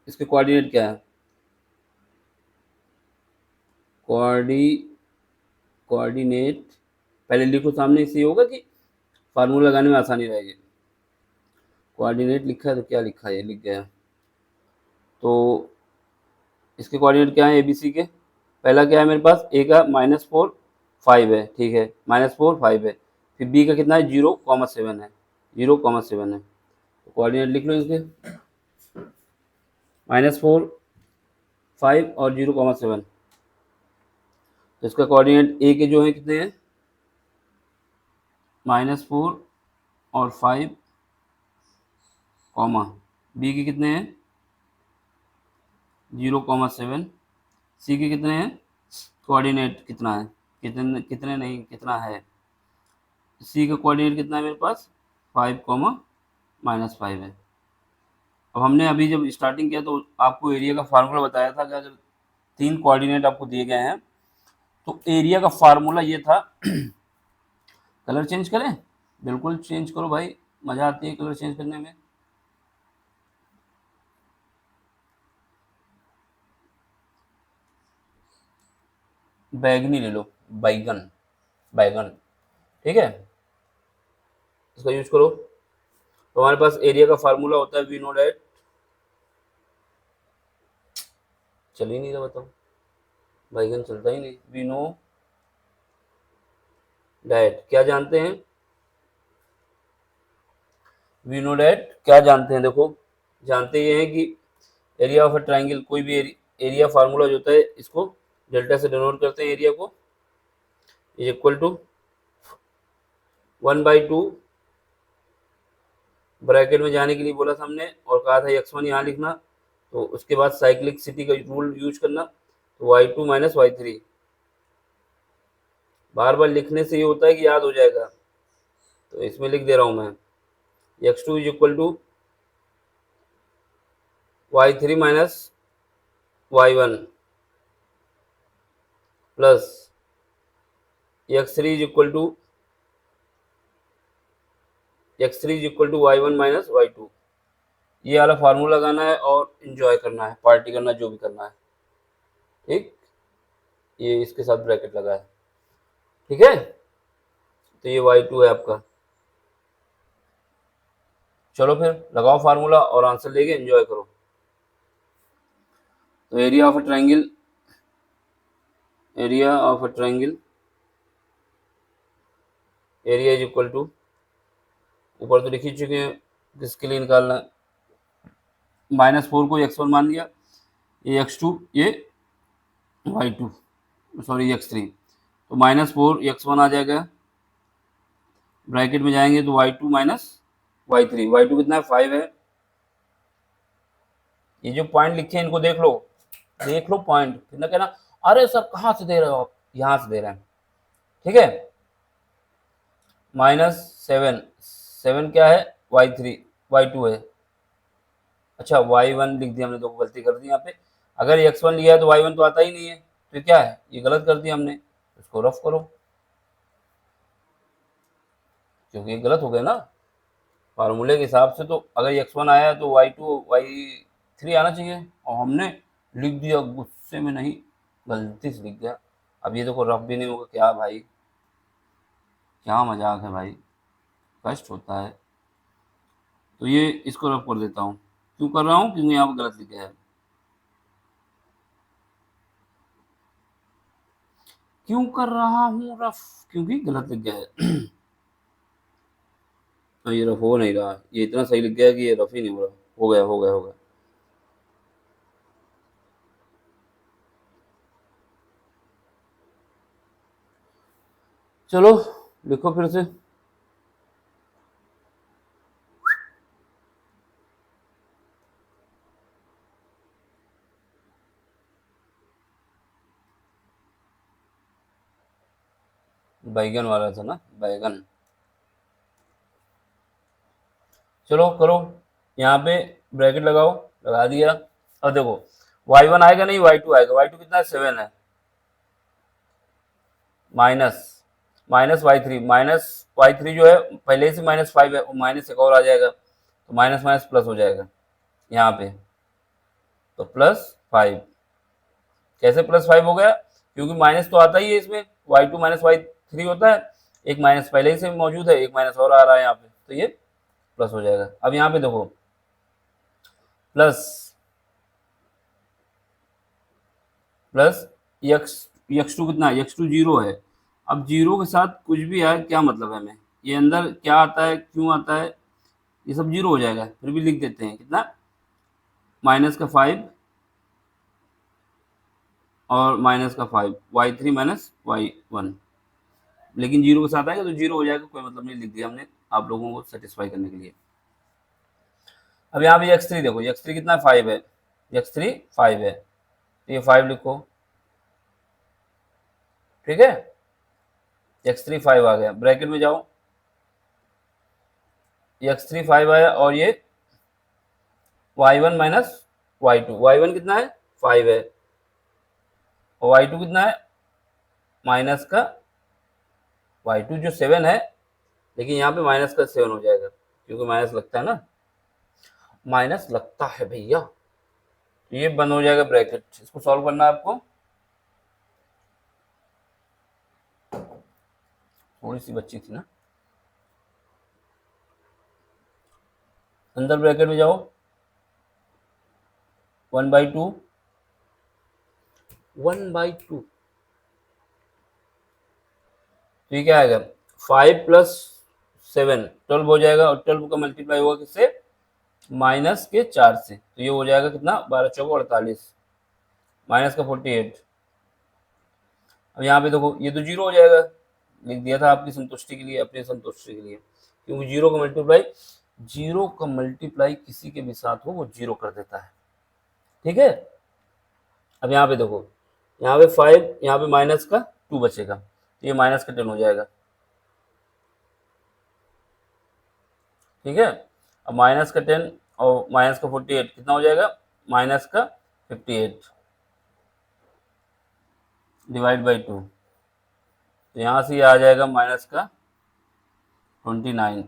इसके कोऑर्डिनेट क्या है, कोऑर्डिनेट पहले लिखो सामने, इससे होगा कि फार्मूला लगाने में आसानी रहेगी। कोऑर्डिनेट लिखा है तो क्या लिखा है, ये लिख गया। तो इसके कोऑर्डिनेट क्या है, ए बी सी के, पहला क्या है मेरे पास, ए का -4 5 है, ठीक है, -4 5 है। फिर बी का कितना है, 0,7 है, 0,7 है। तो कोऑर्डिनेट लिख लो इसके, -4 5 और 0,7। तो इसका कोऑर्डिनेट ए के जो है कितने हैं, -4 और 5, कॉमा बी के कितने हैं 0,7, सी के कितने हैं, कोऑर्डिनेट कितना है, कितने कितने नहीं कितना है, सी का कोऑर्डिनेट कितना है मेरे पास 5, -5 है। अब हमने अभी जब स्टार्टिंग किया तो आपको एरिया का फार्मूला बताया था कि अगर 3 कोऑर्डिनेट आपको दिए गए हैं तो एरिया का फार्मूला ये था कलर चेंज करें, बिल्कुल चेंज करो भाई, मज़ा आती है कलर चेंज करने में। बैगनी ले लो, बैगन, बैगन, ठीक है, इसका यूज करो। तो हमारे पास एरिया का फार्मूला होता है वी नो डैट, चल ही नहीं रहा बताओ, बैगन चलता ही नहीं, वी नो डैट क्या जानते हैं, वी नो डैट क्या जानते हैं, देखो जानते ये हैं कि एरिया ऑफ अ ट्राइंगल, कोई भी एरिया फार्मूला जो होता है इसको डेल्टा से डिनोट करते हैं, एरिया को इज इक्वल टू 1/2, ब्रैकेट में जाने के लिए बोला था हमने और कहा था x1 यहाँ लिखना, तो उसके बाद साइक्लिक सिटी का रूल यूज करना, तो y2 माइनस y3, बार बार लिखने से ये होता है कि याद हो जाएगा, तो इसमें लिख दे रहा हूँ मैं, x2 is equal to y3 minus y1 plus x3 is equal to y1 minus y2। ये वाला फार्मूला लगाना है और इंजॉय करना है, पार्टी करना, जो भी करना है, ठीक। ये इसके साथ ब्रैकेट लगा है, ठीक है। तो ये y2 है आपका, चलो फिर लगाओ फार्मूला और आंसर लेके एंजॉय करो। तो area of a triangle, area of a triangle, area is equal to, ऊपर तो लिख ही चुके हैं, किसके लिए निकालना है, -4 को x1 मान लिया, ये x2, ये y2, सॉरी x3, तो -4 x1 आ जाएगा, ब्रैकेट में जाएंगे तो y2 माइनस y3, y2 कितना है 5 है। ये जो पॉइंट लिखे हैं इनको देख लो पॉइंट, कितना कहना अरे सर कहाँ से दे रहे हो आप, यहाँ से दे रहे हैं, ठीक है। -7, 7 क्या है y3, y2 है, अच्छा y1 लिख दिया हमने, तो गलती कर दी यहाँ पे। अगर x1 लिया है तो y1 तो आता ही नहीं है, तो क्या है, ये गलत कर दिया हमने, इसको रफ करो, क्योंकि ये गलत हो गया ना फार्मूले के हिसाब से। तो अगर x1 आया तो y2 y3 आना चाहिए, और हमने लिख दिया गुस्से में नहीं, गलती से लिख गया। अब ये देखो रफ भी नहीं होगा, क्या भाई, क्या मजाक है भाई, कष्ट होता है। तो ये इसको रफ कर देता हूँ, क्यों कर रहा हूँ, क्योंकि यहाँ पर गलत लिखा है। क्यों कर रहा हूँ रफ, क्योंकि गलत लिख गया है। तो ये रफ हो नहीं रहा, ये इतना सही लिख गया कि ये रफ ही नहीं हो रहा, हो गया। चलो लिखो फिर से। बैगन वाला था ना, बैगन। चलो करो, यहाँ पे ब्रैकेट लगाओ, लगा दिया। अब देखो y1 आएगा नहीं, y2 आएगा, y2 कितना है 7 है, माइनस माइनस y3 जो है पहले से -5 है, माइनस एक और आ जाएगा, तो माइनस माइनस प्लस हो जाएगा यहाँ पे, तो +5। कैसे +5 हो गया, क्योंकि माइनस तो आता ही है इसमें, y2 माइनस y3 होता है, एक माइनस पहले ही से मौजूद है, एक माइनस और आ रहा है यहाँ पे, तो ये प्लस हो जाएगा। अब यहाँ पे देखो प्लस प्लस x2 कितना है, x2 0 है। अब 0 के साथ कुछ भी आए क्या मतलब है हमें, ये अंदर क्या आता है, क्यों आता है, ये सब 0 हो जाएगा, फिर भी लिख देते हैं कितना, -5 और -5, y3 माइनस y1, लेकिन 0 के साथ आएगा तो 0 हो जाएगा, कोई मतलब नहीं, लिख दिया हमने आप लोगों को सेटिस्फाई करने के लिए। अब यहाँ पे x3 देखो, x3 कितना 5 है, x3 5 है, तो ये 5 लिखो, ठीक है। x3 5 आ गया, ब्रैकेट में जाओ, x3 5 आया, और ये y1 माइनस y2 कितना है 5 है, और y2 कितना है माइनस का y2 जो 7 है, लेकिन यहाँ पे माइनस का 7 हो जाएगा, क्योंकि माइनस लगता है ना, माइनस लगता है भैया। तो ये बंद हो जाएगा ब्रैकेट, इसको सॉल्व करना है आपको, थोड़ी सी बच्ची थी ना। अंदर ब्रैकेट में जाओ, 1/2 1/2, तो ये क्या आएगा 5 + 7 12 हो जाएगा, और 12 का मल्टीप्लाई होगा किससे, -4 से, तो ये हो जाएगा कितना 12 चौको 48, माइनस का 48। अब यहाँ पे देखो ये तो 0 हो जाएगा, लिख दिया था आपकी संतुष्टि के लिए, अपनी संतुष्टि के लिए, क्योंकि 0 का मल्टीप्लाई किसी के भी साथ हो वो 0 कर देता है, ठीक है। अब यहाँ पे देखो, यहाँ पे 5, यहाँ पे माइनस का 2 बचेगा, तो ये माइनस का 10 हो जाएगा, ठीक है। अब माइनस का 10 और माइनस का 48 कितना हो जाएगा, माइनस का 58 /2, तो यहाँ से ये आ जाएगा माइनस का 29।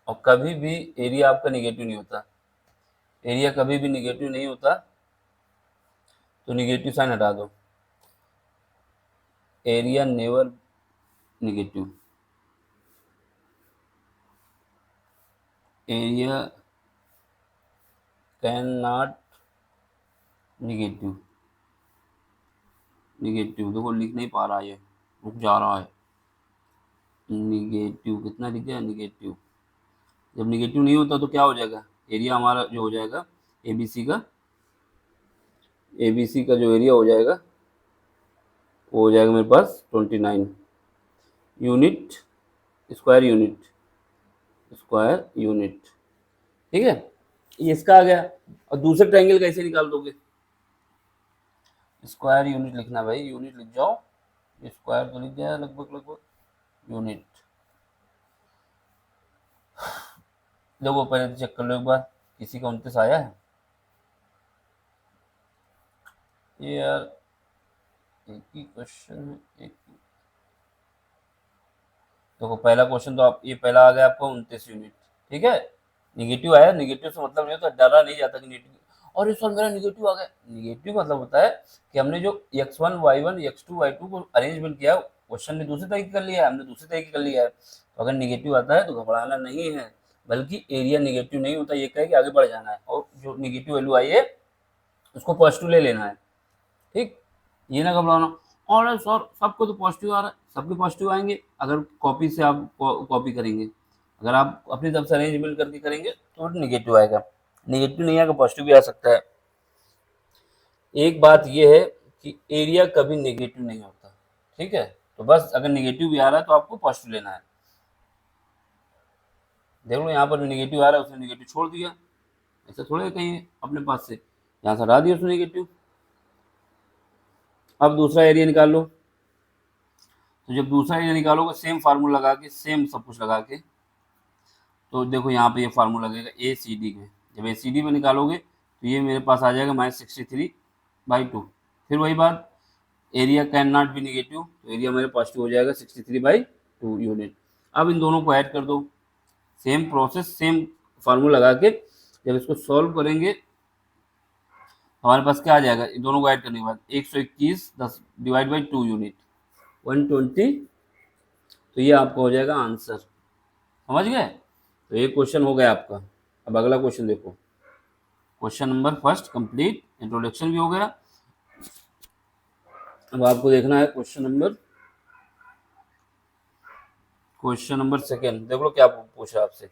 और कभी भी एरिया आपका निगेटिव नहीं होता, एरिया कभी भी निगेटिव नहीं होता, तो निगेटिव साइन हटा दो, area never negative, area can not negative, देखो लिख नहीं पा रहा है, ये रुक जा रहा है, निगेटिव कितना लिख गया, निगेटिव। जब निगेटिव नहीं होता तो क्या हो जाएगा, एरिया हमारा जो हो जाएगा एबीसी का जो एरिया हो जाएगा वो हो जाएगा मेरे पास 29 unit, square unit, square unit. ठीक है, ये इसका आ गया। और दूसरे ट्रायंगल कैसे निकाल दोगे? स्क्वायर यूनिट लिखना भाई, यूनिट लिख जाओ, स्क्वायर तो लिख दिया लगभग लगभग, यूनिट। देखो पहले तो चेक कर लो एक बार, किसी का 29 आया है? ये यार एक ही क्वेश्चन है, एक ही। देखो पहला क्वेश्चन तो आप, ये पहला आ गया आपको 29 यूनिट, ठीक है। निगेटिव आया, निगेटिव से मतलब नहीं होता, डरा नहीं जाता कि नेगेटिव और इस बार मेरा निगेटिव आ गया। निगेटिव मतलब होता है कि हमने जो x1 y1 x2 y2 को अरेंजमेंट किया, क्वेश्चन ने दूसरे तरीके कर लिया है, हमने दूसरे तरीके कर लिया है। तो अगर निगेटिव आता है तो घबराना नहीं है, बल्कि एरिया निगेटिव नहीं होता, ये कहे कि आगे बढ़ जाना है, और जो निगेटिव वैल्यू आई है उसको पॉजिटिव ले लेना है। ठीक, ये ना घबराना। और सर सबको तो पॉजिटिव आ रहा है, सबके पॉजिटिव आएंगे अगर कॉपी से आप कॉपी करेंगे। अगर आप अपनी तरफ से अरेंजमेंट करके करेंगे तो निगेटिव आएगा, निगेटिव नहीं आएगा, पॉजिटिव भी आ सकता है। एक बात यह है कि एरिया कभी नेगेटिव नहीं होता, ठीक है। तो बस अगर नेगेटिव भी आ रहा है तो आपको पॉजिटिव लेना है। देख लो यहाँ पर नेगेटिव आ रहा है, उसने नेगेटिव छोड़ दिया, ऐसा थोड़ा कहीं अपने पास से यहाँ से हटा दिया उसने नेगेटिव। अब दूसरा एरिया निकाल लो। तो जब दूसरा एरिया निकालोगे सेम फार्मूला लगा के, सेम सब कुछ लगा के, तो देखो यहाँ पे ये फार्मूला लगेगा ए सी डी में। जब ए सी डी में निकालोगे तो ये मेरे पास आ जाएगा -63/2। फिर वही बात, area can not be negative, तो एरिया मेरे पॉजिटिव हो जाएगा 63/2 यूनिट। अब इन दोनों को ऐड कर दो, सेम प्रोसेस, सेम फार्मूला लगा के जब इसको सॉल्व करेंगे हमारे पास क्या आ जाएगा, इन दोनों को ऐड करने के बाद 121 10 डिवाइड बाई 2 यूनिट 120। तो ये आपका हो जाएगा आंसर, समझ गए। तो ये क्वेश्चन हो गया आपका। अब अगला क्वेश्चन देखो, question number first complete, introduction भी हो गया। अब आपको देखना है क्वेश्चन नंबर सेकेंड। देख लो क्या पूछा आपसे।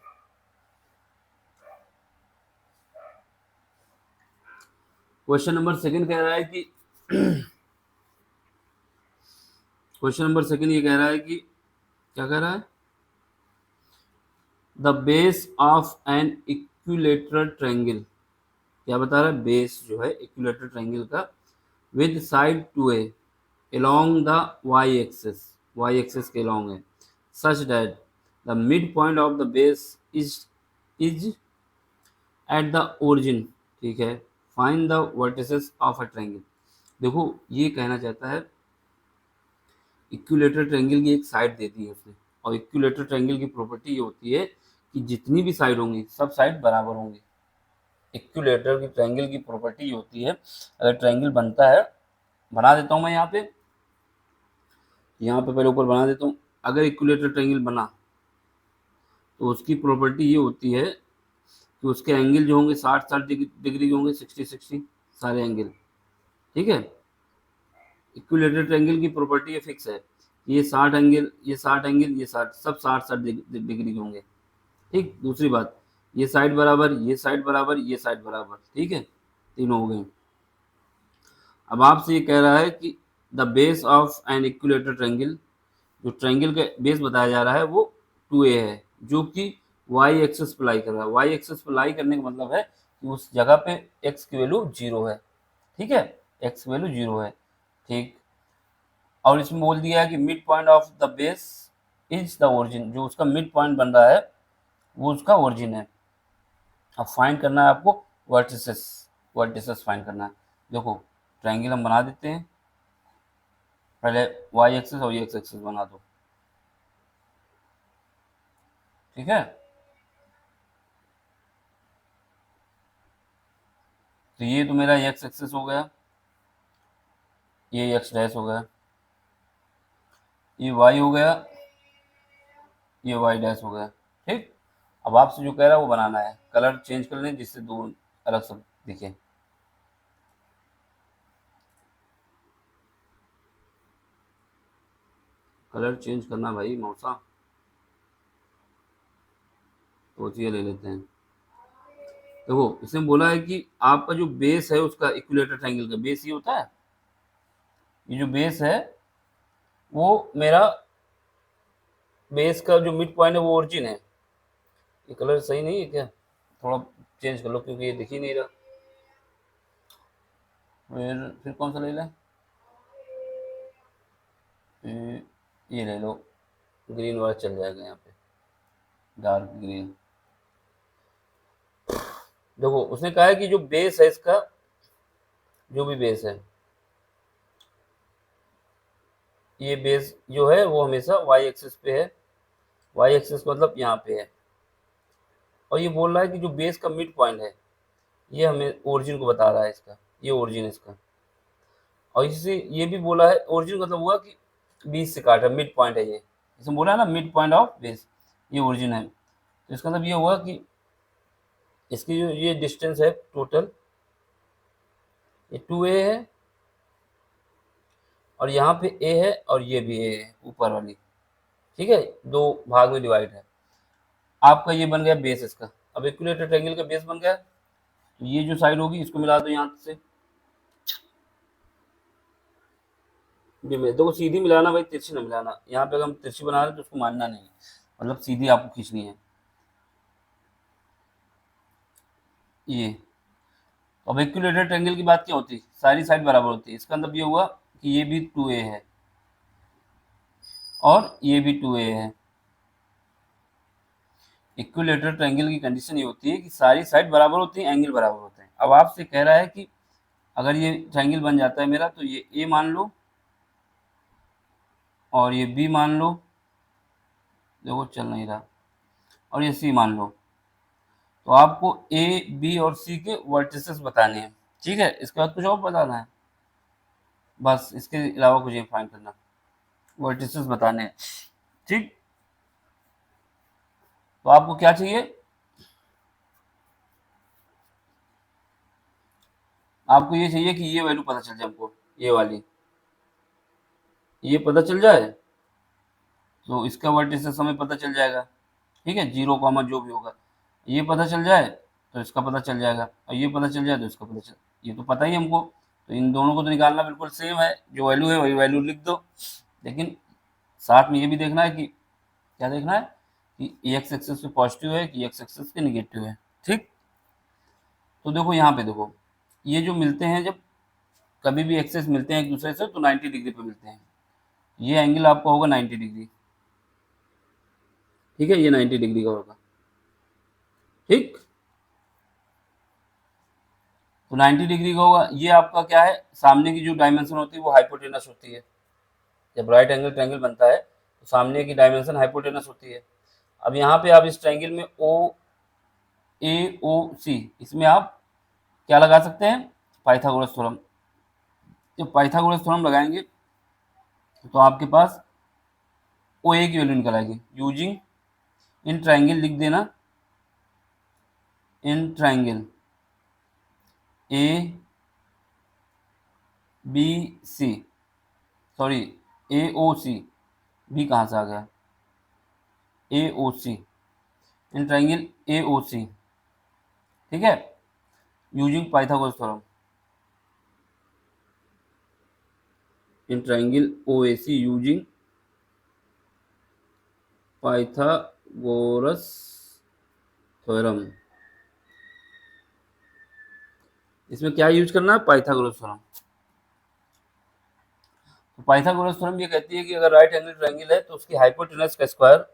क्वेश्चन नंबर सेकेंड कह रहा है कि क्वेश्चन नंबर सेकेंड ये कह रहा है कि क्या कह रहा है, the base of an equilateral triangle. क्या बता रहा है, बेस जो है इक्विलेटरल ट्रायंगल का with side two a along the y-axis, y-axis के along है, such that the midpoint of the base is at the origin। ठीक है, find the vertices of a triangle। देखो ये कहना चाहता है, इक्विलेटरल ट्रायंगल की एक साइड दे दी है उसने, और इक्विलेटरल ट्रायंगल की प्रॉपर्टी ये होती है कि जितनी भी साइड होंगी सब साइड बराबर होंगी। इक्विलेटरल की ट्रायंगल की प्रॉपर्टी ये होती है, अगर ट्रायंगल बनता है, बना देता हूँ मैं यहाँ पे पहले ऊपर बना देता हूँ। अगर इक्विलेटरल ट्रायंगल बना तो उसकी प्रॉपर्टी ये होती है कि उसके एंगल जो होंगे 60 डिग्री के होंगे, 60 सारे एंगल। ठीक है, इक्विलेटरल ट्रायंगल की प्रॉपर्टी ये फिक्स है, ये 60 एंगल, ये 60 एंगल, ये 60, सब 60 डिग्री के होंगे। ठीक, दूसरी बात, ये साइड बराबर, ये साइड बराबर, ये साइड बराबर। ठीक है, तीनों हो गए। अब आपसे ये कह रहा है कि the base of an equilateral triangle, जो ट्रायंगल का बेस बताया जा रहा है वो 2a है, जो कि वाई एक्सिस पर लाई कर रहा है। वाई एक्सिस पर लाई करने का मतलब है कि उस जगह पे x की वैल्यू 0 है। ठीक है, x की वैल्यू 0 है। ठीक, और इसमें बोल दिया है कि mid point of the base is the origin, जो उसका मिड पॉइंट बन रहा है वो उसका ओरिजिन है। अब फाइंड करना है आपको वर्टिसेस, वर्टिसेस फाइंड करना है। देखो ट्रायंगल हम बना देते हैं, पहले वाई एक्सिस और एक्स एक्सिस बना दो। ठीक है, तो ये तो मेरा एक्स एक्सिस हो गया, ये एक्स डैश हो गया, ये वाई हो गया, ये वाई डैश हो गया। ठीक, अब आपसे जो कह रहा है वो बनाना है, कलर चेंज कर लें जिससे दो अलग सब दिखे। कलर चेंज करना भाई मौसा, तो ये ले लेते हैं। देखो इसने बोला है कि आपका जो बेस है उसका, इक्विलेटरल ट्रायंगल का बेस ये होता है, ये जो बेस है वो मेरा बेस का जो मिड पॉइंट है वो ओरिजिन है। ये कलर सही नहीं है क्या? थोड़ा चेंज कर लो क्योंकि ये दिख ही नहीं रहा। फिर कौन सा ले लें? ये ले लो, ग्रीन वाला चल जाएगा यहाँ पे, डार्क ग्रीन। देखो उसने कहा है कि जो बेस है इसका, जो भी बेस है, ये बेस जो है वो हमेशा वाई एक्सिस पे है। वाई एक्सिस मतलब यहाँ पे है। और ये बोल रहा है कि जो बेस का मिड पॉइंट है ये हमें ओरिजिन को बता रहा है इसका, ये ओरिजिन है इसका। और इससे ये भी बोला है, ओरिजिन मतलब हुआ कि बीच से काटा, मिड पॉइंट है ये। इसमें बोला है ना मिड पॉइंट ऑफ बेस, ये ओरिजिन है। तो इसका मतलब ये हुआ कि इसकी जो ये डिस्टेंस है टोटल, ये 2a है, और यहाँ पे a है और ये भी a है ऊपर वाली। ठीक है, दो भाग में डिवाइड है। आपका ये बन गया बेस इसका। अब इक्विलेटरल ट्रायंगल का बेस बन गया। तो ये जो साइड होगी इसको मिला दो यहाँ से। देखो सीधी मिलाना भाई, तिरछी ना मिलाना। यहाँ पे अगर हम तिरछी बना रहे हैं तो उसको मानना नहीं, मतलब सीधी आपको खींचनी है ये। अब इक्विलेटरल ट्रायंगल की बात क्या होती है? सारी साइड बराबर होती है। इसका मतलब ये हुआ कि ये भी 2a है और ये भी 2a है। इक्विलेटरल ट्रायंगल की कंडीशन ये होती है कि सारी साइड बराबर होती है, एंगल बराबर होते हैं। अब आपसे कह रहा है कि अगर ये ट्रायंगल बन जाता है मेरा, तो ये a मान लो और ये b मान लो, देखो चल नहीं रहा, और ये c मान लो। तो आपको a b और c के वर्टिसेस बताने हैं। ठीक है, इसके बाद कुछ और बताना है? बस इसके अलावा कुछ नहीं फाइंड करना, वर्टिसेस बताने हैं। ठीक, तो आपको क्या चाहिए? आपको ये चाहिए कि ये वैल्यू पता चल जाए हमको, ये वाली, ये पता चल जाए तो इसका वर्टिसेस हमें पता चल जाएगा। ठीक है, 0, जो भी होगा, ये पता चल जाए तो इसका पता चल जाएगा, और ये पता चल जाए तो इसका पता चल, ये तो पता ही हमको। तो इन दोनों को तो निकालना बिल्कुल सेम है, जो वैल्यू है वही वैल्यू लिख दो। लेकिन साथ में ये भी देखना है कि क्या देखना है कि एक्स एक्सिस पे पॉजिटिव है कि एक्स एक्सिस पे निगेटिव है। ठीक, तो देखो यहाँ पे देखो, ये जो मिलते हैं, जब कभी भी एक्सेस मिलते हैं एक दूसरे से तो 90 डिग्री पे मिलते हैं। ये एंगल आपका होगा 90 डिग्री। ठीक है, ये 90 डिग्री का होगा। ठीक, तो 90 डिग्री का होगा। ये आपका क्या है, सामने की जो डायमेंशन होती है वो हाइपोटेनस होती है। जब राइट एंगल ट्रायंगल बनता है तो सामने की डायमेंशन हाइपोटेनस होती है। अब यहाँ पे आप इस ट्रायंगल में ओ ए ओ सी, इसमें आप क्या लगा सकते हैं? Pythagoras theorem. जब पाइथागोरस थ्योरम लगाएंगे तो आपके पास ओ ए की वैल्यू निकल आएगी यूजिंग इन ट्रायंगल, लिख देना in triangle A B C, sorry A O C, B कहाँ से आ गया, ए ओ सी, इन ट्रायंगल ए ओ सी। ठीक है, using Pythagoras theorem in triangle O A C using Pythagoras theorem. इसमें क्या यूज करना है? Pythagoras theorem. तो पाइथागोरस थ्योरम ये कहती है कि अगर राइट एंगल ट्रायंगल है तो उसकी हाइपोटेनस का स्क्वायर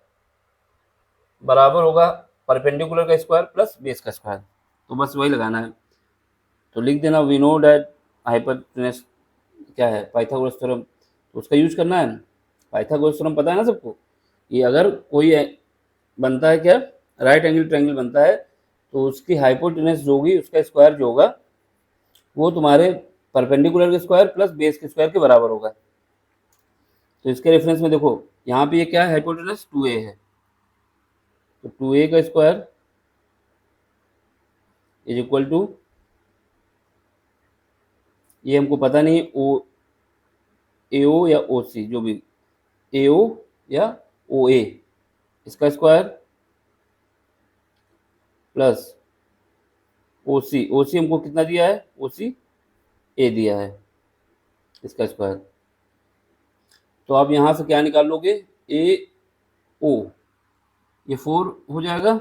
बराबर होगा परपेंडिकुलर का स्क्वायर प्लस बेस का स्क्वायर। तो बस वही लगाना है। तो लिख देना वी नो डैट हाइपोटेनस क्या है, पाइथागोरस थ्योरम। तो उसका यूज करना है। पाइथागोरस थ्योरम पता है ना सबको? ये अगर कोई बनता है क्या, राइट एंगल ट्रायंगल बनता है, तो उसकी हाइपोटेनस जो होगी उसका स्क्वायर जो होगा वो तुम्हारे परपेंडिकुलर के स्क्वायर प्लस बेस के स्क्वायर के बराबर होगा। तो इसके रेफरेंस में देखो, यहाँ पे ये क्या है, हाइपोटेनस 2a है, तो 2a का स्क्वायर इज इक्वल टू, ये हमको पता नहीं ओ ए ओ या ओ सी, जो भी ए ओ या ओ ए, इसका स्क्वायर प्लस ओ सी हमको कितना दिया है, ओ सी ए दिया है, इसका स्क्वायर। तो आप यहाँ से क्या निकाल लोगे, ए ओ, ये 4 हो जाएगा।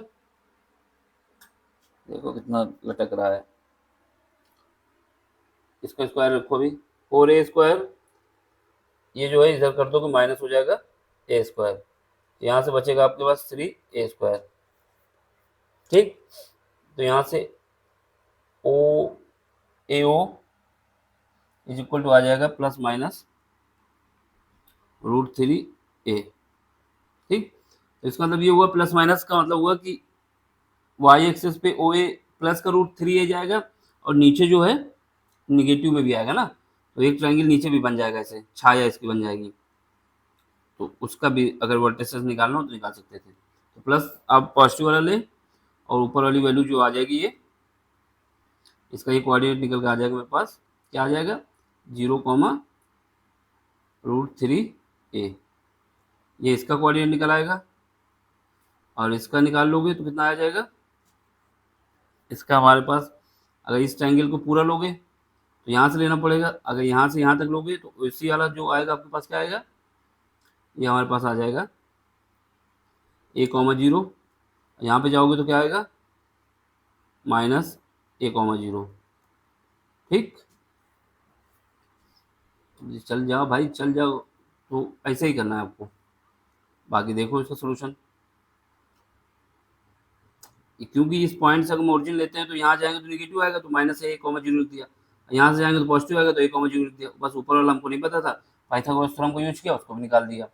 देखो कितना लटक रहा है, इसका स्क्वायर रखो अभी, 4a², ये जो है इधर कर दो तो माइनस हो जाएगा a², यहाँ से बचेगा आपके पास 3a²। ठीक, तो यहाँ से ओ ए ओ इज इक्वल टू आ जाएगा प्लस माइनस √3a। ठीक, तो इसका मतलब ये हुआ, प्लस माइनस का मतलब हुआ कि वाई एक्सिस पे ओ ए प्लस का √3a जाएगा, और नीचे जो है निगेटिव में भी आएगा ना, तो एक ट्रायंगल नीचे भी बन जाएगा, ऐसे छाया इसकी बन जाएगी, तो उसका भी अगर वर्टिसेस निकालना हो तो निकाल सकते थे। तो प्लस आप पॉजिटिव वाला लें, और ऊपर वाली वैल्यू जो आ जाएगी ये, इसका ये कोऑर्डिनेट निकल के आ जाएगा मेरे पास, क्या आ जाएगा 0,√3a, ये इसका कोऑर्डिनेट निकल आएगा, और इसका निकाल लोगे तो कितना आ जाएगा, इसका हमारे पास, अगर इस ट्रायंगल को पूरा लोगे तो यहाँ से लेना पड़ेगा, अगर यहाँ से यहाँ तक लोगे तो इसी वाला जो आएगा आपके पास क्या आएगा, ये हमारे पास आ जाएगा a,0, यहाँ पे जाओगे तो क्या आएगा -a,0। ठीक, चल जाओ भाई चल जाओ, तो ऐसे ही करना है आपको, बाकी देखो इसका सोल्यूशन। क्योंकि इस पॉइंट से अगर हम ओरिजिन लेते हैं तो यहाँ जाएंगे तो निगेटिव आएगा, तो -a,0 लिख दिया, यहाँ से जाएंगे तो पॉजिटिव आएगा, तो a,0 लिख दिया, बस ऊपर वाला हमको नहीं पता था, पाइथागोरस थ्योरम को यूज किया, उसको भी निकाल दिया।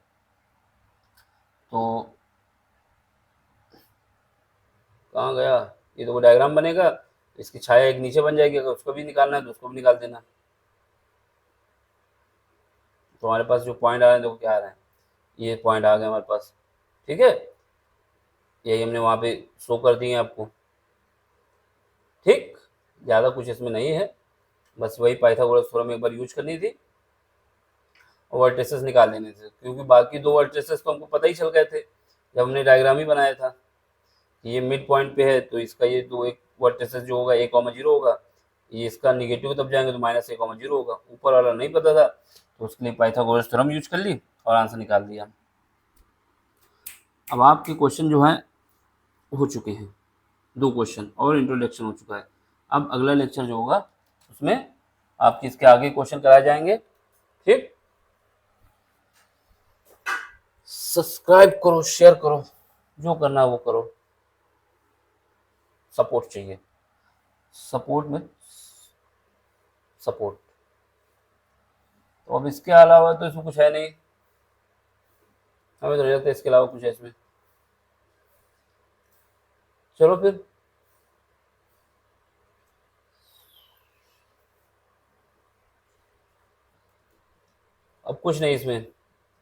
तो कहाँ गया, ये तो वो डायग्राम बनेगा, इसकी छाया एक नीचे बन जाएगी, अगर उसको भी निकालना है तो उसको भी निकाल देना। तो हमारे पास जो पॉइंट आ रहे हैं देखो क्या आ रहा है, ये पॉइंट आ गए हमारे पास। ठीक है, यही हमने वहाँ पे शो कर दिए आपको। ठीक, ज़्यादा कुछ इसमें नहीं है, बस वही पाइथागोरस थ्योरम एक बार यूज करनी थी और वर्टिसेस निकाल लेने थे, क्योंकि बाकी दो वर्टिसेस तो हमको पता ही चल गए थे जब हमने डायग्राम ही बनाया था। ये मिड पॉइंट पे है, तो इसका ये दो एक वर्टिसेस जो होगा a,0 होगा, ये इसका निगेटिव तब जाएंगे तो -a,0 होगा, ऊपर वाला नहीं पता था, तो उसके लिए पाइथागोरस थ्योरम यूज कर ली और आंसर निकाल दिया। अब आपके क्वेश्चन जो है हो चुके हैं, 2 क्वेश्चन और इंट्रोडक्शन हो चुका है। अब अगला लेक्चर जो होगा उसमें आपके इसके आगे क्वेश्चन कराए जाएंगे। ठीक, सब्सक्राइब करो, शेयर करो, जो करना है वो करो, सपोर्ट चाहिए, सपोर्ट में सपोर्ट। तो अब इसके अलावा तो इसमें कुछ है नहीं, हमें तो लगता है इसके अलावा कुछ है इसमें। चलो फिर, अब कुछ नहीं इसमें।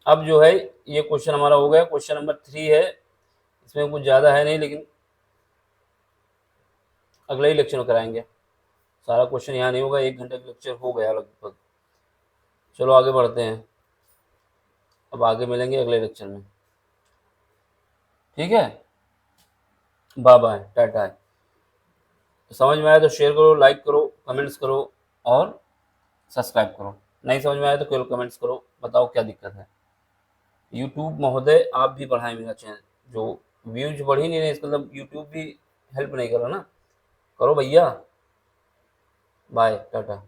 अब जो है ये क्वेश्चन हमारा हो गया, क्वेश्चन नंबर 3 है, इसमें कुछ ज़्यादा है नहीं, लेकिन अगले ही लेक्चर में कराएंगे। सारा क्वेश्चन यहाँ नहीं होगा, 1 घंटे का लेक्चर हो गया लगभग। चलो आगे बढ़ते हैं, अब आगे मिलेंगे अगले लेक्चर में। ठीक है, बाय बाय, टाटा। समझ में आया तो शेयर करो, लाइक करो, कमेंट्स करो और सब्सक्राइब करो। नहीं समझ में आया तो केवल कमेंट्स करो, बताओ क्या दिक्कत है। यूट्यूब महोदय आप भी बढ़ाएं मेरा चैनल, जो व्यूज बढ़ ही नहीं रहे, इसका मतलब यूट्यूब भी हेल्प नहीं कर रहा ना, करो भैया। बाय, टाटा।